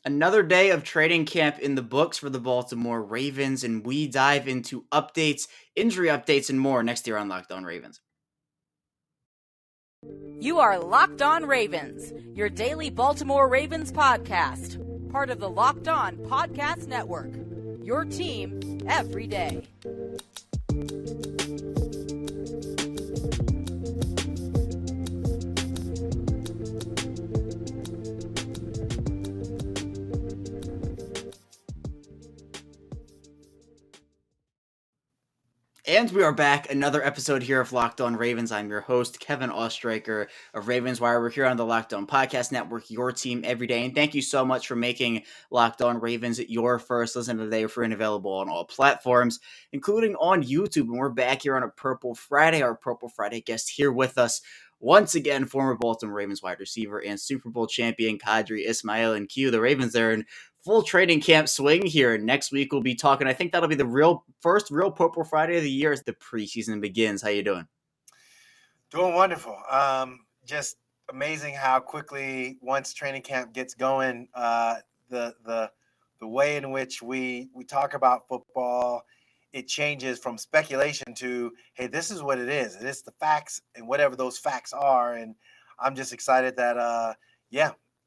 Another day of training camp in the books for the Baltimore Ravens, and we dive into updates, injury updates, and more next year on Locked On Ravens. You are Locked On Ravens, your daily Baltimore Ravens podcast, part of the Locked On Podcast Network. Your team every day. And we are back, another episode here of Locked On Ravens. I'm your host, Kevin Ostraker of Ravens Wire. We're here on the Locked On Podcast Network, your team every day. And thank you so much for making Locked On Ravens your first listen of the day. We're free and available on all platforms, including on YouTube. And we're back here on a Purple Friday. Our Purple Friday guest here with us once again, former Baltimore Ravens wide receiver and Super Bowl champion Qadry Ismail. And Q, the Ravens are in full training camp swing here. Next week we'll be talking. I think that'll be the first real Purple Friday of the year as the preseason begins. How you doing? Doing wonderful. Just amazing how quickly once training camp gets going, the way in which we talk about football, it changes from speculation to, hey, this is what it is. It is the facts and whatever those facts are. And I'm just excited that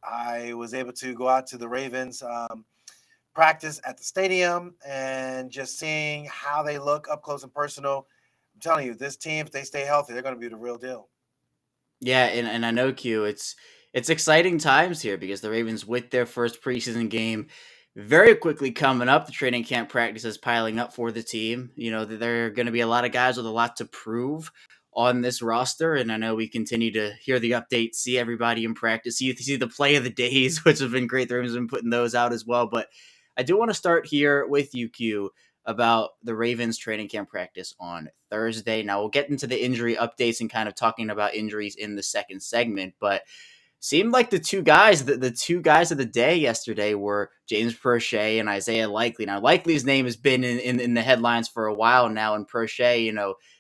I was able to go out to the Ravens practice at the stadium and just seeing how they look up close and personal. I'm telling you, this team, if they stay healthy, they're going to be the real deal. Yeah, and I know, Q, it's exciting times here because the Ravens, with their first preseason game very quickly coming up, the training camp practices piling up for the team. You know, there are going to be a lot of guys with a lot to prove on this roster, and I know we continue to hear the updates, see everybody in practice, see the play of the days, which have been great. The Ravens have been putting those out as well, but I do want to start here with you, Q, about the Ravens training camp practice on Thursday. Now we'll get into the injury updates and kind of talking about injuries in the second segment, but seemed like the two guys of the day yesterday were James Prochet and Isaiah Likely. Now Likely's name has been in the headlines for a while now, and Prochet,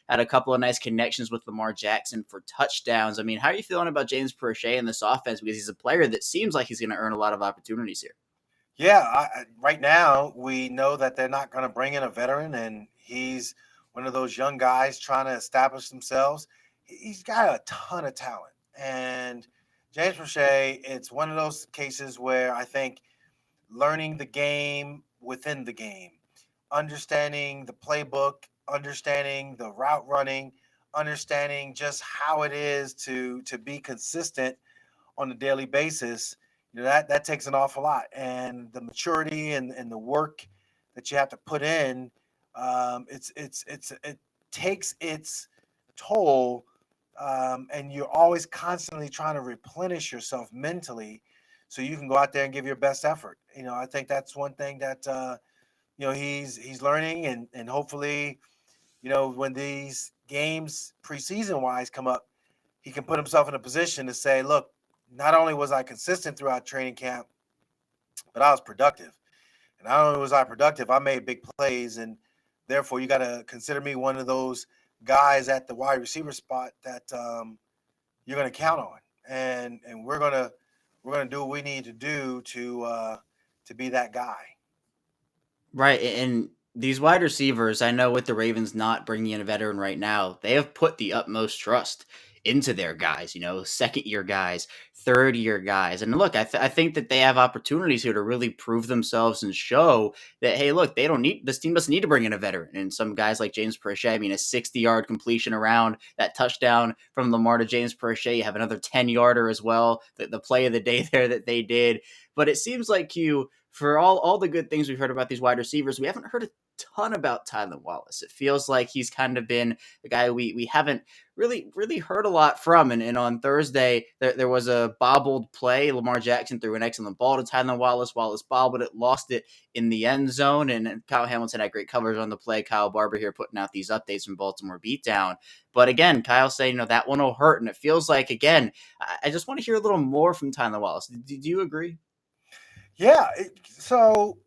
had a couple of nice connections with Lamar Jackson for touchdowns. I mean, how are you feeling about James Prochet in this offense? Because he's a player that seems like he's going to earn a lot of opportunities here. Yeah, right now we know that they're not going to bring in a veteran, and he's one of those young guys trying to establish themselves. He's got a ton of talent, and James Prochet, it's one of those cases where I think learning the game within the game, understanding the playbook, understanding the route running, understanding just how it is to be consistent on a daily basis, that takes an awful lot. And the maturity and the work that you have to put in, it takes its toll, and you're always constantly trying to replenish yourself mentally so you can go out there and give your best effort. I think that's one thing that he's learning, and hopefully, when these games preseason wise come up, he can put himself in a position to say, look, not only was I consistent throughout training camp, but I was productive. And not only was I productive, I made big plays. And therefore, you got to consider me one of those guys at the wide receiver spot that you're going to count on. And we're gonna do what we need to do to be that guy. Right, and these wide receivers, I know with the Ravens not bringing in a veteran right now, they have put the utmost trust into their guys, second-year guys, third-year guys. And look, I think that they have opportunities here to really prove themselves and show that, hey, look, this team doesn't need to bring in a veteran. And some guys like James Prochet, I mean, a 60-yard completion around that touchdown from Lamar to James Prochet, you have another 10-yarder as well, the play of the day there that they did. But it seems like for all the good things we've heard about these wide receivers, we haven't heard a ton about Tyler Wallace. It feels like he's kind of been the guy we haven't really heard a lot from. And on Thursday, there was a bobbled play. Lamar Jackson threw an excellent ball to Tyler Wallace. Wallace bobbled it, lost it in the end zone. And Kyle Hamilton had great coverage on the play. Kyle Barber here putting out these updates from Baltimore Beatdown. But again, Kyle saying, that one will hurt. And it feels like, again, I just want to hear a little more from Tyler Wallace. Do you agree? Yeah. So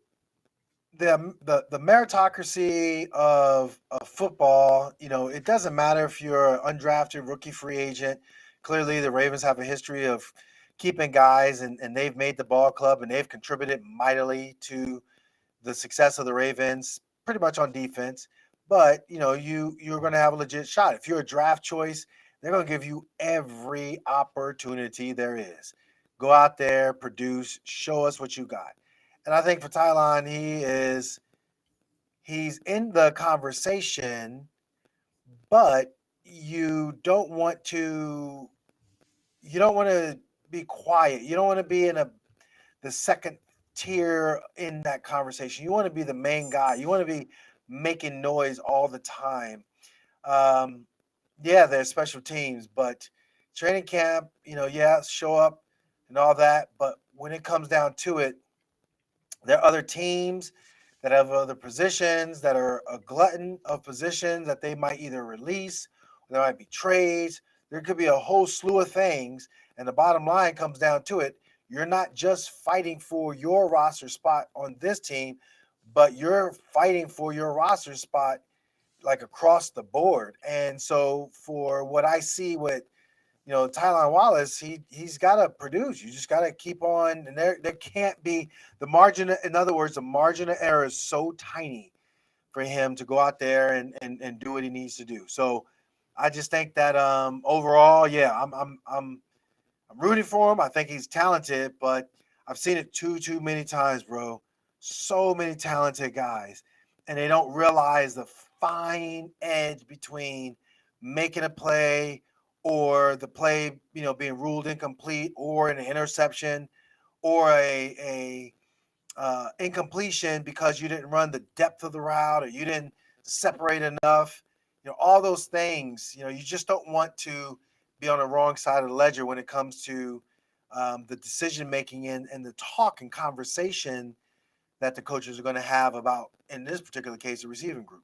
the meritocracy of football, it doesn't matter if you're an undrafted rookie free agent. Clearly, the Ravens have a history of keeping guys, and they've made the ball club and they've contributed mightily to the success of the Ravens, pretty much on defense. But you're going to have a legit shot. If you're a draft choice, they're going to give you every opportunity there is. Go out there, produce, show us what you got. And I think for Tylon, he's in the conversation, but you don't want to be quiet. You don't want to be in the second tier in that conversation. You want to be the main guy. You want to be making noise all the time. Um, yeah, there's special teams, but training camp, show up and all that. But when it comes down to it, there are other teams that have other positions that are a glutton of positions that they might either release, there might be trades. There could be a whole slew of things. And the bottom line comes down to it. You're not just fighting for your roster spot on this team, but you're fighting for your roster spot like across the board. And so for what I see with Tylan Wallace, he's got to produce. You just got to keep on, and there can't be the margin. In other words, the margin of error is so tiny for him to go out there and do what he needs to do. So I just think that overall, yeah, I'm rooting for him. I think he's talented, but I've seen it too many times, bro. So many talented guys, and they don't realize the fine edge between making a play or the play, being ruled incomplete, or an interception, or a incompletion because you didn't run the depth of the route or you didn't separate enough. All those things. You just don't want to be on the wrong side of the ledger when it comes to the decision making and the talk and conversation that the coaches are going to have about, in this particular case, the receiving group.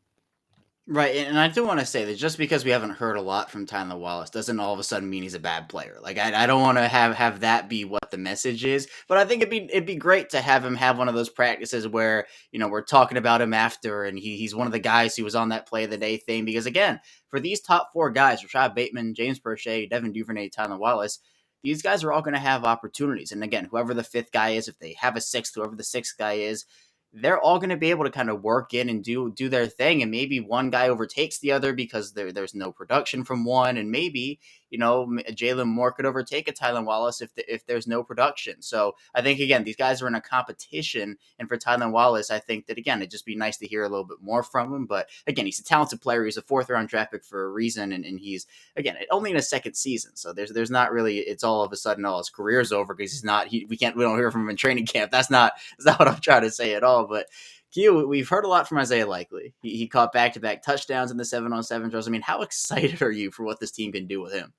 Right, and I do want to say that just because we haven't heard a lot from Tyler Wallace doesn't all of a sudden mean he's a bad player. Like I don't want to have that be what the message is, but I think it'd be great to have him have one of those practices where we're talking about him after, and he's one of the guys who was on that play of the day thing. Because again, for these top four guys, Rashad Bateman, James Prochet, Devin Duvernay, Tyler Wallace, these guys are all going to have opportunities. And again, whoever the fifth guy is, if they have a sixth, whoever the sixth guy is, they're all going to be able to kind of work in and do their thing, and maybe one guy overtakes the other because there's no production from one, and maybe Jalen Moore could overtake a Tylan Wallace if there's no production. So I think again these guys are in a competition, and for Tylan Wallace, I think that again it'd just be nice to hear a little bit more from him. But again, he's a talented player. He's a 4th-round draft pick for a reason, and he's again only in his second season, so there's not really it's all of a sudden all his career's over because we don't hear from him in training camp. That's not what I'm trying to say at all. But Q, we've heard a lot from Isaiah Likely. He caught back-to-back touchdowns in the 7-on-7 drills. I mean, how excited are you for what this team can do with him?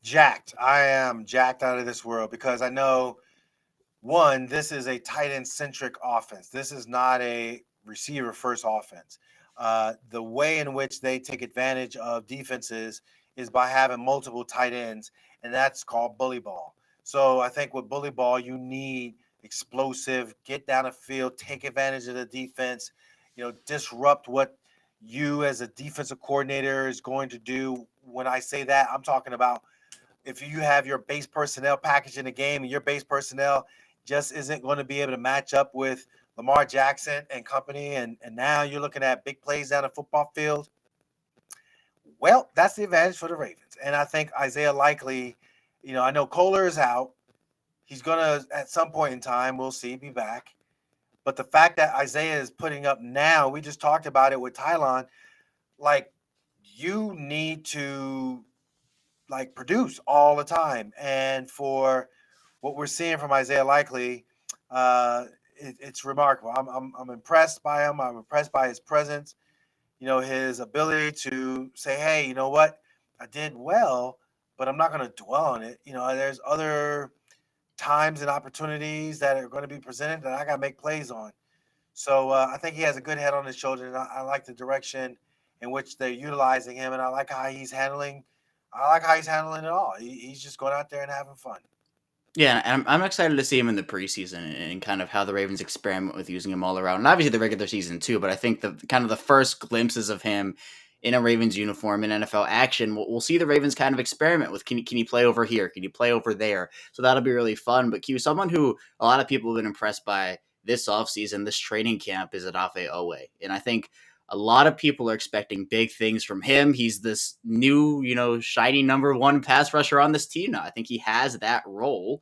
Jacked. I am jacked out of this world because I know, one, this is a tight end-centric offense. This is not a receiver-first offense. The way in which they take advantage of defenses is by having multiple tight ends, and that's called bully ball. So I think with bully ball, you need explosive, get down the field, take advantage of the defense, disrupt what you as a defensive coordinator is going to do. When I say that, I'm talking about if you have your base personnel package in the game and your base personnel just isn't going to be able to match up with Lamar Jackson and company, and now you're looking at big plays down the football field, well, that's the advantage for the Ravens. And I think Isaiah Likely, I know Kohler is out. He's going to, at some point in time, we'll see, be back. But the fact that Isaiah is putting up now, we just talked about it with Tylon, like, you need to, produce all the time. And for what we're seeing from Isaiah Likely, it's remarkable. I'm impressed by him. I'm impressed by his presence, his ability to say, hey, you know what? I did well, but I'm not going to dwell on it. There's other times and opportunities that are going to be presented that I got to make plays on. So I think he has a good head on his shoulder, and I like the direction in which they're utilizing him, and I like how he's handling it all. He's just going out there and having fun. Yeah, and I'm excited to see him in the preseason and kind of how the Ravens experiment with using him all around, and obviously the regular season too. But I think the kind of the first glimpses of him in a Ravens uniform in NFL action, we'll see the Ravens kind of experiment with can you play over here? Can you play over there? So that'll be really fun. But Q, someone who a lot of people have been impressed by this offseason, this training camp, is Odafe Owe. And I think a lot of people are expecting big things from him. He's this new, shiny number one pass rusher on this team now. I think he has that role.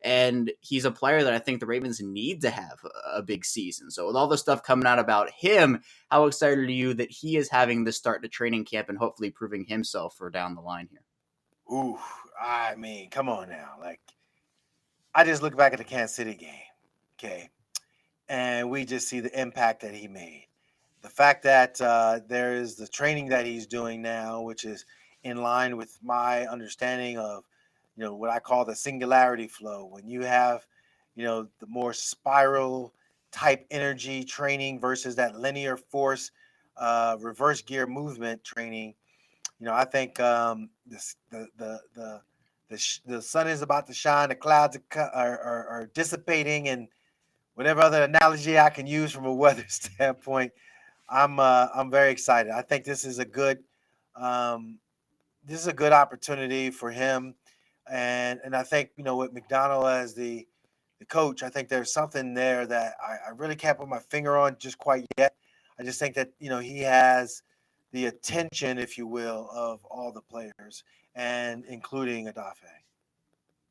And he's a player that I think the Ravens need to have a big season. So with all the stuff coming out about him, how excited are you that he is having this start to training camp and hopefully proving himself for down the line here? Ooh, I mean, come on now. Like, I just look back at the Kansas City game, okay, and we just see the impact that he made. The fact that there is the training that he's doing now, which is in line with my understanding of, what I call the singularity flow. When you have, the more spiral type energy training versus that linear force, reverse gear movement training. I think the sun is about to shine, the clouds are dissipating, and whatever other analogy I can use from a weather standpoint, I'm very excited. I think um, this is a good opportunity for him, and I think with McDonald as the coach, I think there's something there that I really can't put my finger on just quite yet. I just think that he has the attention, if you will, of all the players, and including Adafe.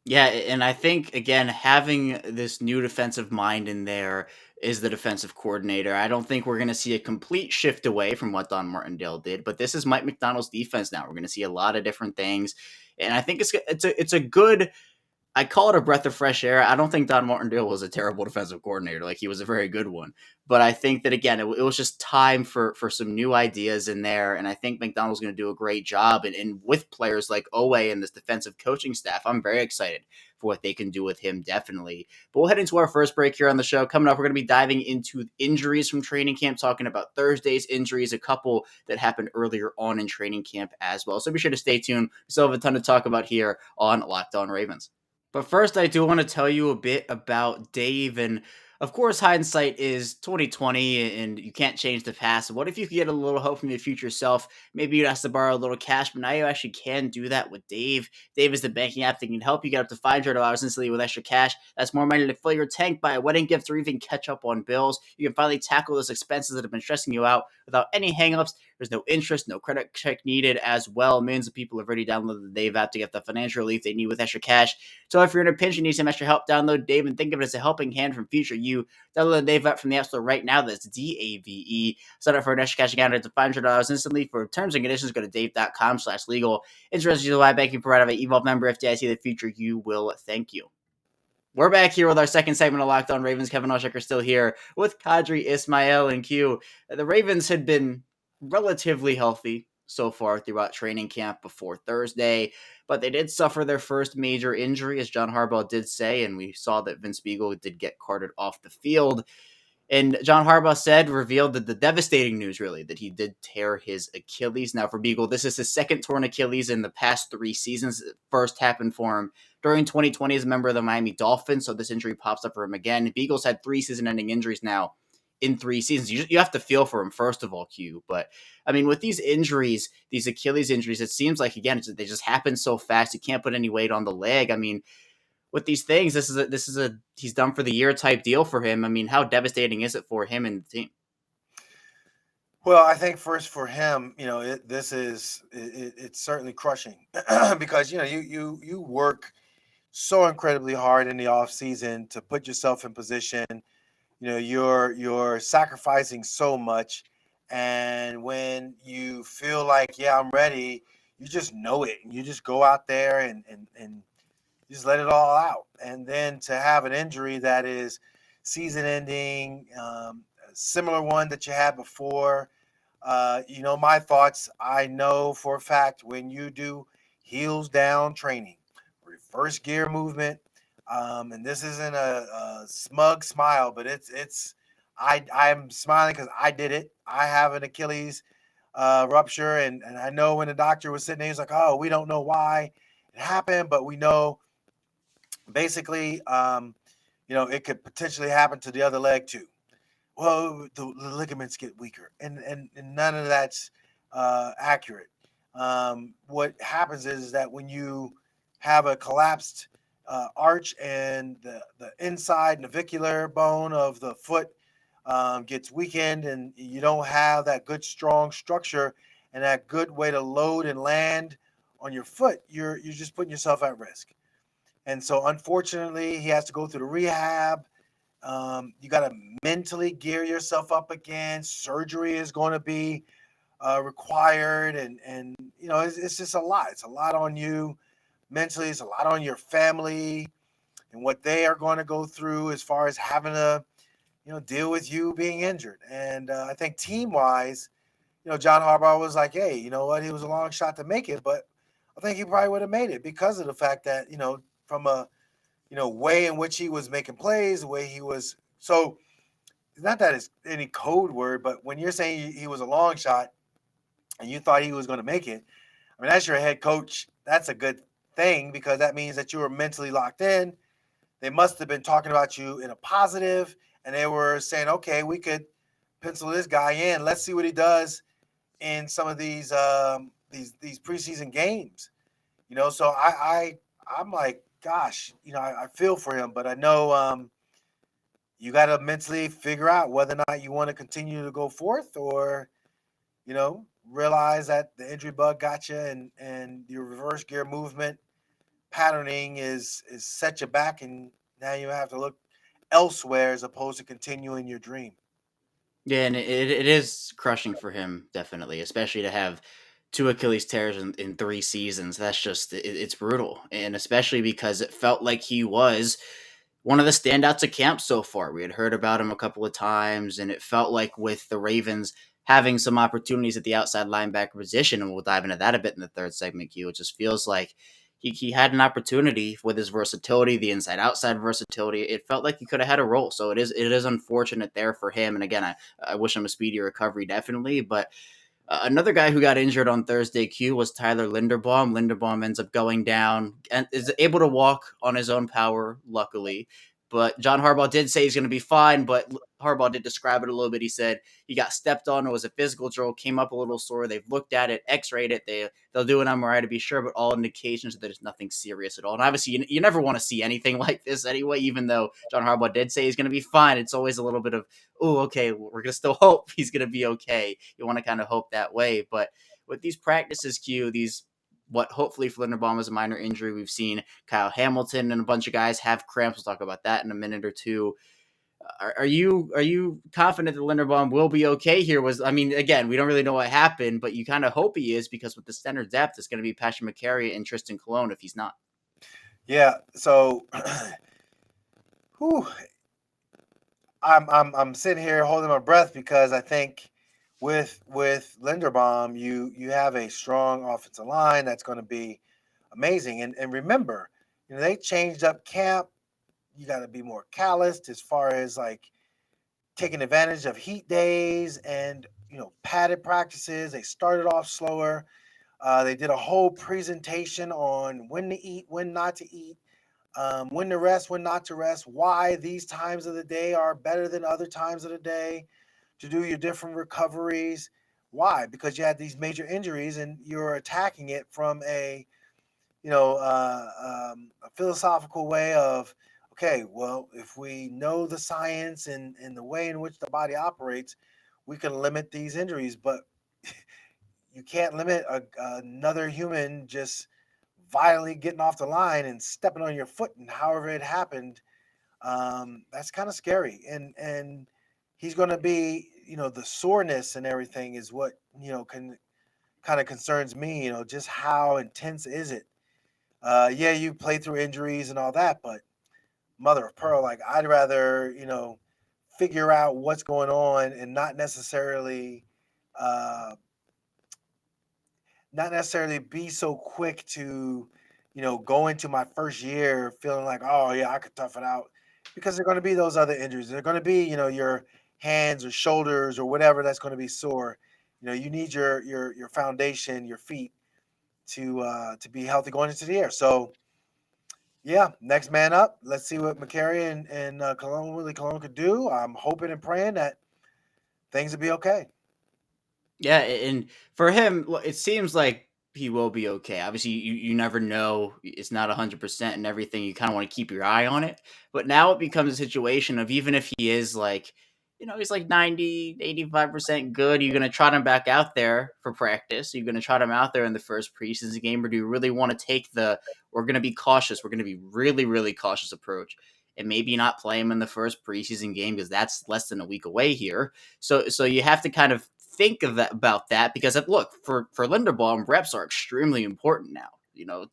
Yeah, and I think again having this new defensive mind in there is the defensive coordinator. I don't think we're going to see a complete shift away from what Don Martindale did, but this is Mike McDonald's defense now. We're going to see a lot of different things, and I think it's a good. I call it a breath of fresh air. I don't think Don Martindale was a terrible defensive coordinator. Like, he was a very good one. But I think that, again, it was just time for some new ideas in there. And I think McDonald's going to do a great job. And with players like Owe and this defensive coaching staff, I'm very excited for what they can do with him, definitely. But we'll head into our first break here on the show. Coming up, we're going to be diving into injuries from training camp, talking about Thursday's injuries, a couple that happened earlier on in training camp as well. So be sure to stay tuned. We still have a ton to talk about here on Locked On Ravens. But first, I do want to tell you a bit about Dave. And of course, hindsight is 2020, and you can't change the past. What if you could get a little help from your future self? Maybe you'd ask to borrow a little cash, but now you actually can do that with Dave. Dave is the banking app that can help you get up to $500 instantly with extra cash. That's more money to fill your tank, buy a wedding gift, or even catch up on bills. You can finally tackle those expenses that have been stressing you out without any hangups. There's no interest, no credit check needed as well. Millions of people have already downloaded the Dave app to get the financial relief they need with extra cash. So if you're in a pinch and need some extra help, download Dave and think of it as a helping hand from future you. Download the Dave app from the App Store right now. That's DAVE. Sign up for an extra cash account to $500 instantly. For terms and conditions, go to dave.com/legal. Insurance usually banking provided by Evolve member FDIC. The future you will thank you. We're back here with our second segment of Locked On Ravens. Kevin Oshek still here with Qadry Ismail and Q. The Ravens had been relatively healthy so far throughout training camp before Thursday, but they did suffer their first major injury, as John Harbaugh did say, and we saw that Vince Biegel did get carted off the field. And John Harbaugh revealed that the devastating news, really, that he did tear his Achilles. Now, for Biegel, this is his second torn Achilles in the past 3 seasons. It first happened for him during 2020 as a member of the Miami Dolphins, so this injury pops up for him again. Biegel's had 3 season-ending injuries now in 3 seasons. You have to feel for him, first of all, Q. But, I mean, with these injuries, these Achilles injuries, it seems like, again, they just happen so fast. You can't put any weight on the leg. I mean, with these things, this is a he's done for the year type deal for him. I mean, how devastating is it for him and the team? Well, I think first for him, it's certainly crushing because you work so incredibly hard in the off season to put yourself in position. You're sacrificing so much, and when you feel like, yeah, I'm ready, you just know it, and you just go out there and just let it all out. And then to have an injury that is season ending, similar one that you had before, my thoughts, I know for a fact when you do heels down training, reverse gear movement, and this isn't a smug smile, but I'm smiling because I did it. I have an Achilles rupture, and I know when the doctor was sitting there, he's like, oh, we don't know why it happened, but we know basically, it could potentially happen to the other leg too. Well, the ligaments get weaker, and none of that's accurate. What happens is that when you have a collapsed arch and the inside navicular bone of the foot gets weakened, and you don't have that good strong structure and that good way to load and land on your foot, you're just putting yourself at risk. And so unfortunately he has to go through the rehab. You got to mentally gear yourself up again. Surgery is going to be required, and it's just a lot. It's a lot on you mentally. It's a lot on your family and what they are going to go through as far as having to deal with you being injured. And I think team wise, John Harbaugh was like, hey, you know what? He was a long shot to make it, but I think he probably would have made it because of the fact that from a way in which he was making plays, the way he was. So not that it's any code word, but when you're saying he was a long shot and you thought he was going to make it, I mean, that's your head coach. That's a good thing because that means that you were mentally locked in. They must have been talking about you in a positive, and they were saying, okay, we could pencil this guy in. Let's see what he does in some of these preseason games. So I'm like, gosh, I feel for him, but I know you got to mentally figure out whether or not you want to continue to go forth or realize that the injury bug got you, and your reverse gear movement patterning is set you back, and now you have to look elsewhere as opposed to continuing your dream. Yeah, and it is crushing for him, definitely, especially to have two Achilles tears in 3 seasons. That's just, it's brutal. And especially because it felt like he was one of the standouts of camp so far. We had heard about him a couple of times, and it felt like with the Ravens having some opportunities at the outside linebacker position, and we'll dive into that a bit in the third segment, Q, it just feels like he had an opportunity with his versatility, the inside outside versatility. It felt like he could have had a role. So it is unfortunate there for him. And again, I wish him a speedy recovery, definitely. But another guy who got injured on Thursday, Q, was Tyler Linderbaum. Linderbaum ends up going down and is able to walk on his own power, luckily. But John Harbaugh did say he's going to be fine, but Harbaugh did describe it a little bit. He said he got stepped on. It was a physical drill, came up a little sore. They've looked at it, x-rayed it. They'll do an MRI to be sure, but all indications that there's nothing serious at all. And obviously, you never want to see anything like this anyway, even though John Harbaugh did say he's going to be fine. It's always a little bit of, oh, okay, we're going to still hope he's going to be okay. You want to kind of hope that way. But with these practices, Q, these what hopefully for Linderbaum is a minor injury. We've seen Kyle Hamilton and a bunch of guys have cramps. We'll talk about that in a minute or two. Are you confident that Linderbaum will be okay here? Again, we don't really know what happened, but you kind of hope he is because with the center depth, it's going to be Patrick McCary and Tristan Colon if he's not. Yeah. So, whew, I'm sitting here holding my breath because I think with Linderbaum, you have a strong offensive line that's going to be amazing. And remember, they changed up camp. You got to be more calloused as far as like taking advantage of heat days and padded practices. They started off slower. They did a whole presentation on when to eat, when not to eat, when to rest, when not to rest, why these times of the day are better than other times of the day to do your different recoveries. Why? Because you had these major injuries and you're attacking it from a philosophical way of, okay, well, if we know the science and the way in which the body operates, we can limit these injuries. But you can't limit another human just violently getting off the line and stepping on your foot and however it happened. That's kind of scary. And he's going to be, the soreness and everything is what, can kind of concerns me, just how intense is it? Yeah, you play through injuries and all that, but mother of pearl, like I'd rather, figure out what's going on and uh, not necessarily be so quick to, go into my first year feeling like, oh yeah, I could tough it out, because there are going to be those other injuries. They're going to be, your hands or shoulders or whatever that's going to be sore. You need your foundation, your feet to be healthy going into the year. So yeah, next man up. Let's see what McCary and Willie Cologne could do. I'm hoping and praying that things will be okay. Yeah, and for him, it seems like he will be okay. Obviously, you never know. It's not 100% and everything. You kind of want to keep your eye on it. But now it becomes a situation of even if he is like, he's like 90, 85% good, you're going to trot him back out there for practice. You're going to trot him out there in the first preseason game, or do you really want to take we're going to be cautious, we're going to be really, really cautious approach and maybe not play him in the first preseason game because that's less than a week away here. So you have to kind of think of that about that because look for Linderbaum, reps are extremely important now.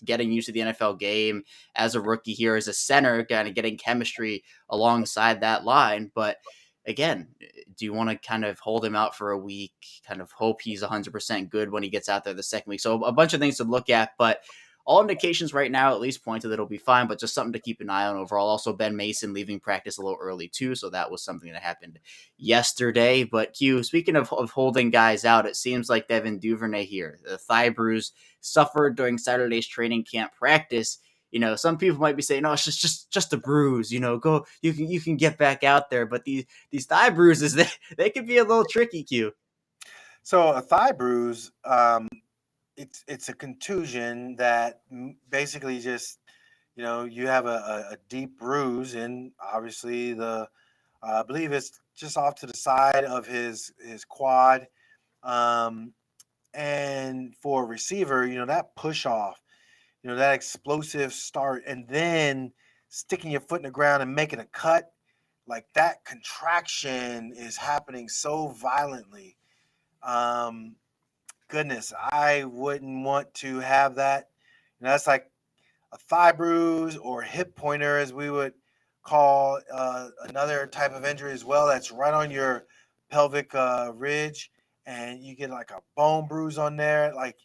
Getting used to the NFL game as a rookie here as a center, kind of getting chemistry alongside that line. But again, do you want to kind of hold him out for a week, kind of hope he's 100% good when he gets out there the second week? So a bunch of things to look at, but all indications right now at least point to that it'll be fine, but just something to keep an eye on overall. Also, Ben Mason leaving practice a little early too, so that was something that happened yesterday. But Q, speaking of holding guys out, it seems like Devin Duvernay here, the thigh bruise suffered during Saturday's training camp practice. Some people might be saying, "No, it's just a bruise." Go, you can get back out there. But these thigh bruises, they can be a little tricky. Q. So a thigh bruise, it's a contusion that basically just you have a deep bruise, and obviously I believe it's just off to the side of his quad. Um, and for a receiver, that push off, that explosive start, and then sticking your foot in the ground and making a cut, like that contraction is happening so violently. Um, Goodness, I wouldn't want to have that. That's like a thigh bruise or hip pointer, as we would call another type of injury as well. That's right on your pelvic ridge, and you get like a bone bruise on there. Like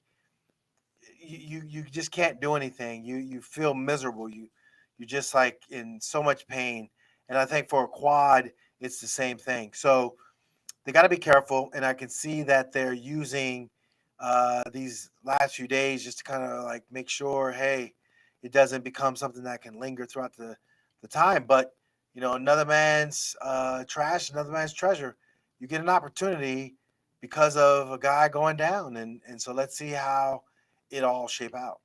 you just can't do anything. You feel miserable. You just like in so much pain. And I think for a quad, it's the same thing. So they got to be careful. And I can see that they're using these last few days just to kind of like make sure, hey, it doesn't become something that can linger throughout the time. But another man's trash, another man's treasure. You get an opportunity because of a guy going down, and so let's see how it all shape out.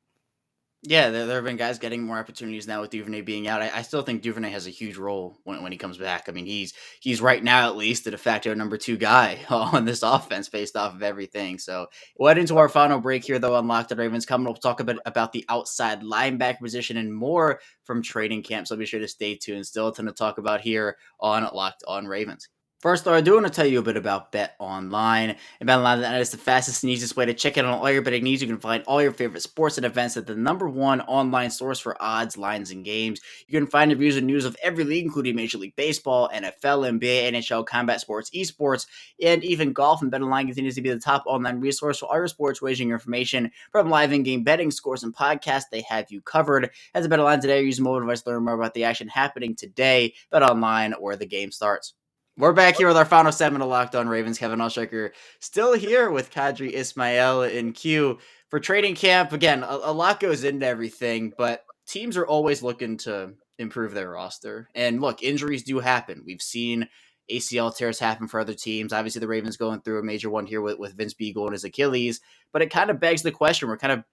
Yeah, there have been guys getting more opportunities now with Duvernay being out. I still think Duvernay has a huge role when he comes back. I mean, he's right now at least the de facto number two guy on this offense based off of everything. So we'll head into our final break here, though, on Locked On Ravens. Coming up, we'll talk a bit about the outside linebacker position and more from training camp. So be sure to stay tuned. Still a ton to talk about here on Locked On Ravens. First, though, I do want to tell you a bit about Bet Online. And Bet Online is the fastest and easiest way to check in on all your betting needs. You can find all your favorite sports and events at the number one online source for odds, lines, and games. You can find reviews and news of every league, including Major League Baseball, NFL, NBA, NHL, combat sports, esports, and even golf. And Bet Online continues to be the top online resource for all your sports wagering information, from live in-game betting, scores, and podcasts. They have you covered. As a Bet Online today, use mobile device to learn more about the action happening today. Bet Online, where the game starts. We're back here with our final segment of Locked On Ravens. Kevin Allstriker still here with Qadry Ismail and Q for training camp. Again, a lot goes into everything, but teams are always looking to improve their roster. And look, injuries do happen. We've seen ACL tears happen for other teams. Obviously, the Ravens going through a major one here with Vince Biegel and his Achilles. But it kind of begs the question. We're kind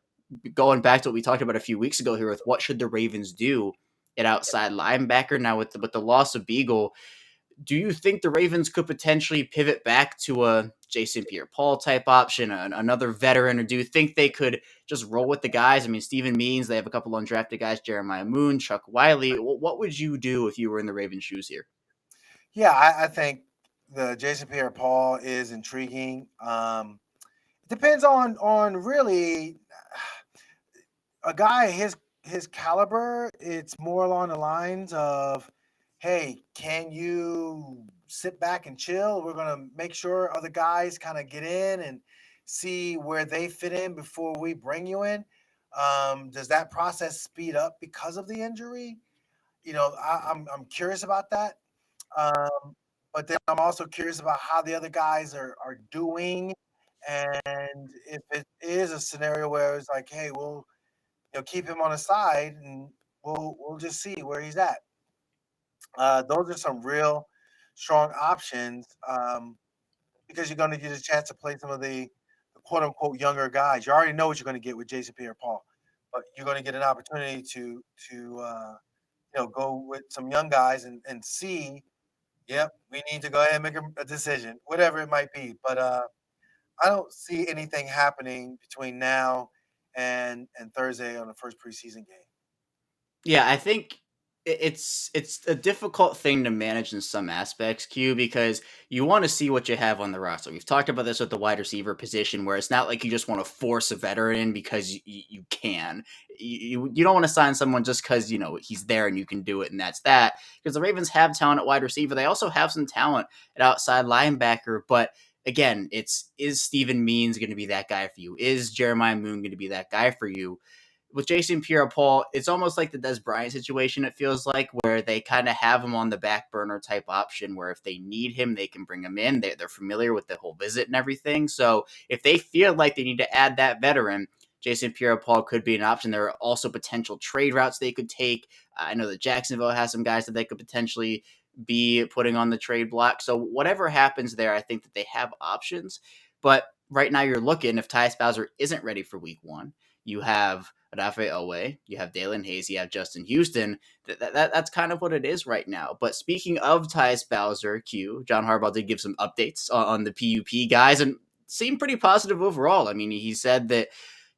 of going back to what we talked about a few weeks ago here with what should the Ravens do at outside linebacker. Now with the loss of Biegel, do you think the Ravens could potentially pivot back to a Jason Pierre-Paul type option, another veteran, or do you think they could just roll with the guys? I mean, Steven Means, they have a couple undrafted guys, Jeremiah Moon, Chuck Wiley. What would you do if you were in the Ravens' shoes here? Yeah, I think the Jason Pierre-Paul is intriguing. It depends on really a guy his caliber. It's more along the lines of, hey, can you sit back and chill? We're gonna make sure other guys kind of get in and see where they fit in before we bring you in. Does that process speed up because of the injury? I'm curious about that. Um, but then I'm also curious about how the other guys are doing, and if it is a scenario where it's like, hey, we'll keep him on the side, and we'll just see where he's at. Those are some real strong options. because you're going to get a chance to play some of the quote unquote younger guys. You already know what you're going to get with Jason Pierre-Paul, but you're going to get an opportunity to go with some young guys and see. Yep, we need to go ahead and make a decision, whatever it might be. But I don't see anything happening between now and Thursday on the first preseason game. Yeah, I think it's a difficult thing to manage in some aspects, Q, because you want to see what you have on the roster. We've talked about this with the wide receiver position, where it's not like you just want to force a veteran in because you can. You don't want to sign someone just because he's there and you can do it, and that's that. Because the Ravens have talent at wide receiver, they also have some talent at outside linebacker, but. Again, is Steven Means going to be that guy for you? Is Jeremiah Moon going to be that guy for you? With Jason Pierre-Paul, it's almost like the Des Bryant situation, it feels like, where they kind of have him on the back burner type option where if they need him, they can bring him in. They're familiar with the whole visit and everything. So if they feel like they need to add that veteran, Jason Pierre-Paul could be an option. There are also potential trade routes they could take. I know that Jacksonville has some guys that they could potentially be putting on the trade block. So whatever happens there, I think that they have options. But right now you're looking, if Tyus Bowser isn't ready for week one, you have Odafe Owe, you have Dalen Hayes, you have Justin Houston. That's kind of what it is right now. But speaking of Tyus Bowser, Q, John Harbaugh did give some updates on the PUP guys and seemed pretty positive overall. I mean, he said that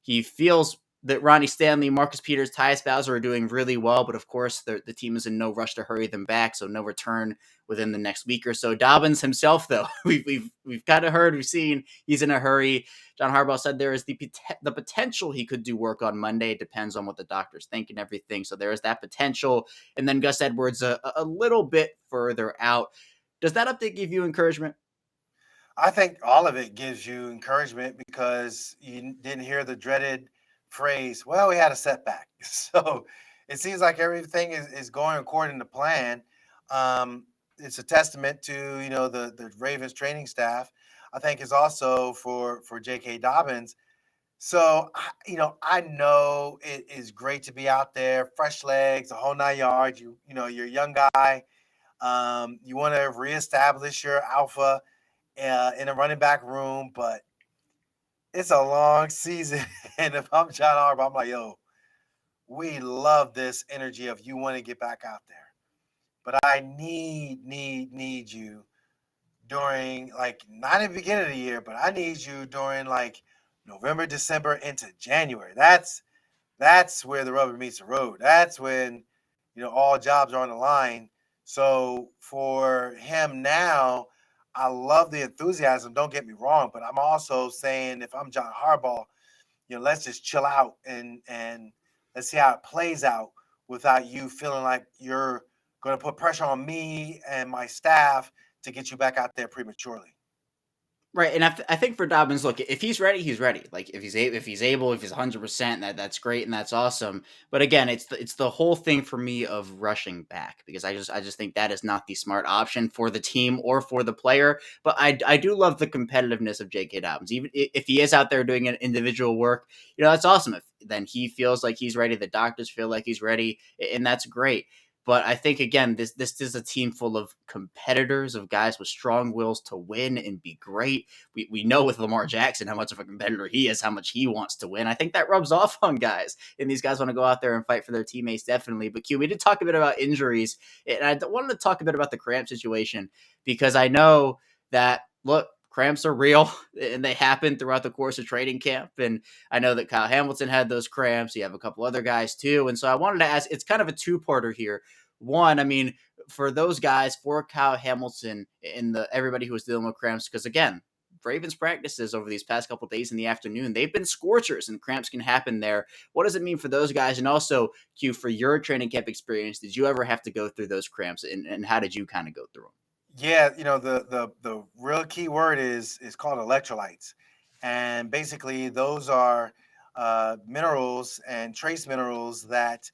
he feels that Ronnie Stanley, Marcus Peters, Tyus Bowser are doing really well, but of course the team is in no rush to hurry them back, so no return within the next week or so. Dobbins himself, though, we've kind of heard, we've seen he's in a hurry. John Harbaugh said there is the potential he could do work on Monday. It depends on what the doctors think and everything. So there is that potential. And then Gus Edwards a little bit further out. Does that update give you encouragement? I think all of it gives you encouragement because you didn't hear the dreaded phrase, well, we had a setback. So it seems like everything is going according to plan. It's a testament to, the Ravens training staff. I think it's also for J.K. Dobbins. So, I know it is great to be out there, fresh legs, the whole 9 yards. You're a young guy. You want to reestablish your alpha in a running back room, but it's a long season. And if I'm John Harbaugh, I'm like, yo, we love this energy of you want to get back out there. But I need you during, like, not at the beginning of the year, but I need you during like November, December into January. That's where the rubber meets the road. That's when, all jobs are on the line. So for him now, I love the enthusiasm. Don't get me wrong, but I'm also saying if I'm John Harbaugh, let's just chill out and let's see how it plays out without you feeling like you're going to put pressure on me and my staff to get you back out there prematurely. Right, and I think for Dobbins, look, if he's ready, he's ready. Like if he's able, if he's 100%, that's great and that's awesome. But again, it's the whole thing for me of rushing back because I just think that is not the smart option for the team or for the player. But I do love the competitiveness of J.K. Dobbins, even if he is out there doing an individual work. That's awesome. If then he feels like he's ready, the doctors feel like he's ready, and that's great. But I think again, this is a team full of competitors, of guys with strong wills to win and be great. We know with Lamar Jackson how much of a competitor he is, how much he wants to win. I think that rubs off on guys, and these guys want to go out there and fight for their teammates definitely. But Q, we did talk a bit about injuries, and I wanted to talk a bit about the cramp situation because I know that look. Cramps are real and they happen throughout the course of training camp. And I know that Kyle Hamilton had those cramps. You have a couple other guys too. And so I wanted to ask, it's kind of a two-parter here. One, I mean, for those guys, for Kyle Hamilton and everybody who was dealing with cramps, because again, Ravens practices over these past couple of days in the afternoon, they've been scorchers and cramps can happen there. What does it mean for those guys? And also, Q, for your training camp experience, did you ever have to go through those cramps and how did you kind of go through them? Yeah, the real key word is called electrolytes, and basically those are minerals and trace minerals that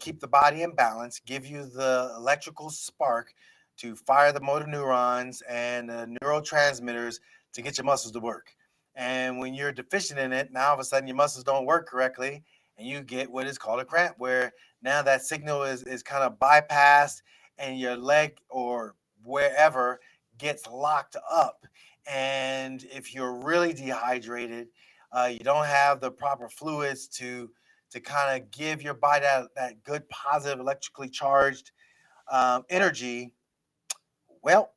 keep the body in balance, give you the electrical spark to fire the motor neurons and neurotransmitters to get your muscles to work. And when you're deficient in it, now all of a sudden your muscles don't work correctly, and you get what is called a cramp, where now that signal is kind of bypassed, and your leg or wherever gets locked up. And if you're really dehydrated, you don't have the proper fluids to kind of give your body that good, positive, electrically charged energy. Well,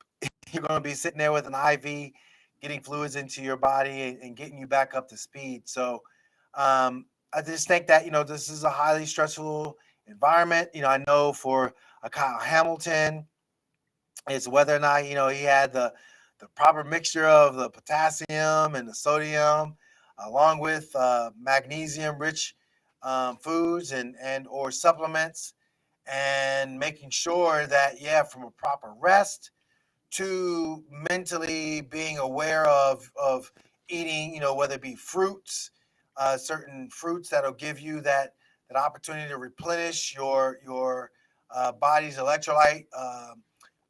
you're going to be sitting there with an IV, getting fluids into your body and getting you back up to speed. So I just think that, this is a highly stressful environment. I know for a Kyle Hamilton, it's whether or not, he had the proper mixture of the potassium and the sodium, along with magnesium rich foods and or supplements, and making sure that, yeah, from a proper rest to mentally being aware of eating, whether it be fruits, certain fruits that'll give you that opportunity to replenish your body's electrolyte,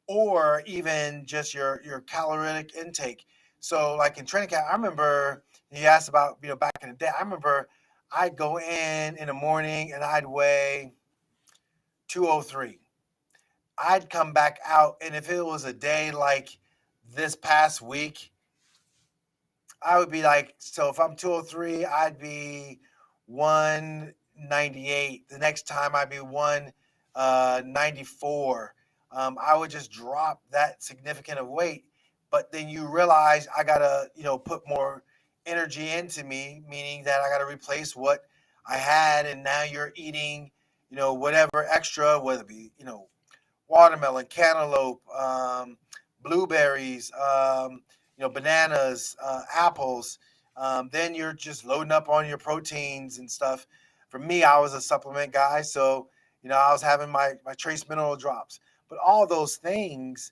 or even just your caloric intake. So, like in training camp, I remember you asked about, back in the day. I remember I'd go in the morning and I'd weigh 203. I'd come back out, and if it was a day like this past week, I would be like, so if I'm 203, I'd be 198. The next time I'd be 194. I would just drop that significant of weight. But then you realize I gotta, put more energy into me, meaning that I gotta replace what I had, and now you're eating, whatever extra, whether it be, watermelon, cantaloupe, blueberries, bananas, apples. Then you're just loading up on your proteins and stuff. For me, I was a supplement guy, so I was having my trace mineral drops. But all those things,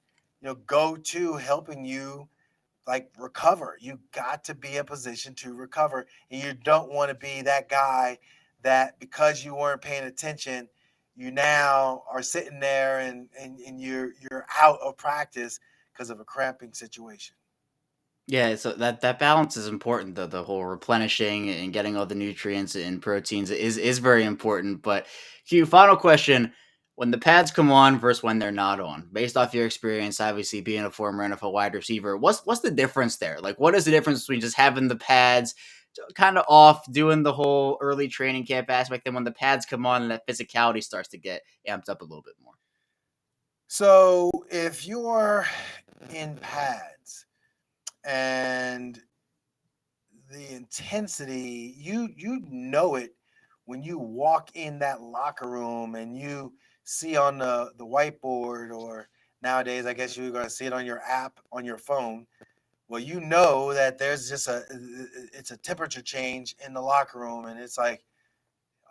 go to helping you like recover. You got to be in position to recover, and you don't want to be that guy that because you weren't paying attention, you now are sitting there and you're out of practice because of a cramping situation. Yeah, so that balance is important. The whole replenishing and getting all the nutrients and proteins is very important. But Q, final question: when the pads come on versus when they're not on, based off your experience, obviously being a former NFL wide receiver, what's the difference there? Like, what is the difference between just having the pads kind of off, doing the whole early training camp aspect, and when the pads come on and that physicality starts to get amped up a little bit more? So if you're in pads and the intensity, you know it when you walk in that locker room and you see on the whiteboard, or nowadays I guess you're going to see it on your app on your phone. Well, you know that there's just it's a temperature change in the locker room, and it's like,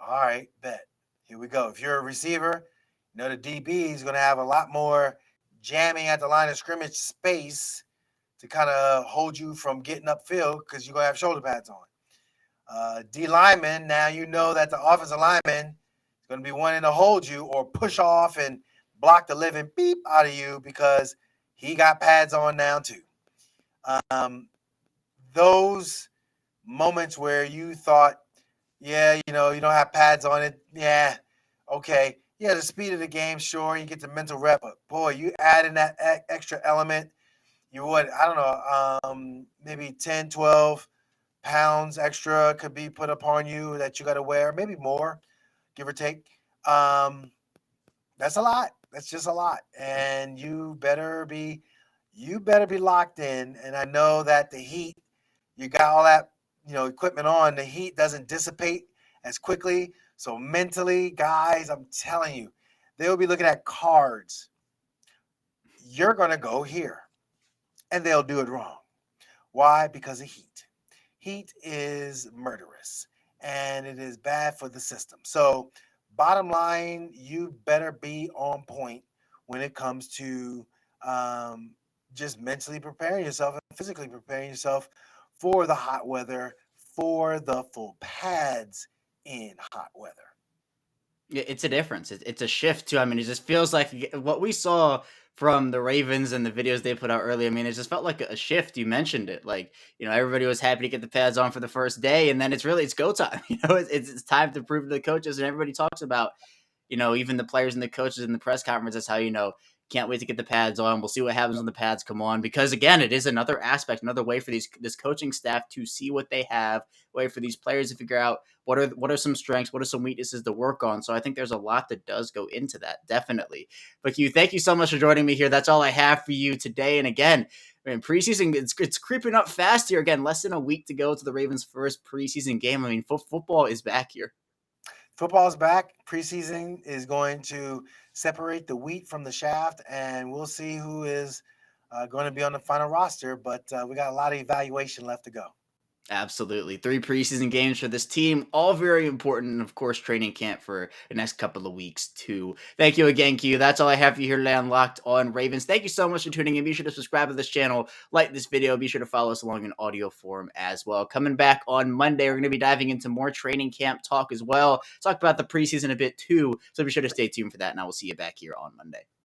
all right, bet, here we go. If you're a receiver, the DB is going to have a lot more jamming at the line of scrimmage space to kind of hold you from getting upfield because you're going to have shoulder pads on. D lineman, now you know that the offensive lineman is going to be wanting to hold you or push off and block the living beep out of you because he got pads on now too. Those moments where you thought, yeah, you don't have pads on it. Yeah, okay. Yeah, the speed of the game, sure, you get the mental rep, but boy, you add in that extra element, you would, I don't know, maybe 10, 12 pounds extra could be put upon you that you got to wear, maybe more, give or take. Um, that's a lot. That's just a lot, and you better be locked in. And I know that the heat, you got all that equipment on. The heat doesn't dissipate as quickly. So mentally, guys, I'm telling you, they'll be looking at cards. You're gonna go here, and they'll do it wrong. Why? Because of heat. Heat is murderous and it is bad for the system. So, bottom line, you better be on point when it comes to um, just mentally preparing yourself and physically preparing yourself for the hot weather, for the full pads in hot weather. Yeah, it's a difference. It's a shift too. I mean, it just feels like what we saw from the Ravens and the videos they put out earlier. I mean, it just felt like a shift. You mentioned it, like everybody was happy to get the pads on for the first day, and then it's go time. It's time to prove to the coaches, and everybody talks about even the players and the coaches in the press conference. That's how Can't wait to get the pads on. We'll see what happens when the pads come on, because again, it is another aspect, another way for this coaching staff to see what they have, way for these players to figure out what are some strengths, what are some weaknesses to work on. So I think there's a lot that does go into that, definitely. But Q, thank you so much for joining me here. That's all I have for you today. And again, man, preseason, it's creeping up fast here. Again, less than a week to go to the Ravens' first preseason game. I mean, football is back here. Football is back. Preseason is going to separate the wheat from the shaft, and we'll see who is going to be on the final roster. But we got a lot of evaluation left to go. Absolutely. 3 preseason games for this team, all very important. And of course, training camp for the next couple of weeks, too. Thank you again, Q. That's all I have for you here today on Locked on Ravens. Thank you so much for tuning in. Be sure to subscribe to this channel, like this video. Be sure to follow us along in audio form as well. Coming back on Monday, we're going to be diving into more training camp talk as well. Talk about the preseason a bit, too. So be sure to stay tuned for that, and I will see you back here on Monday.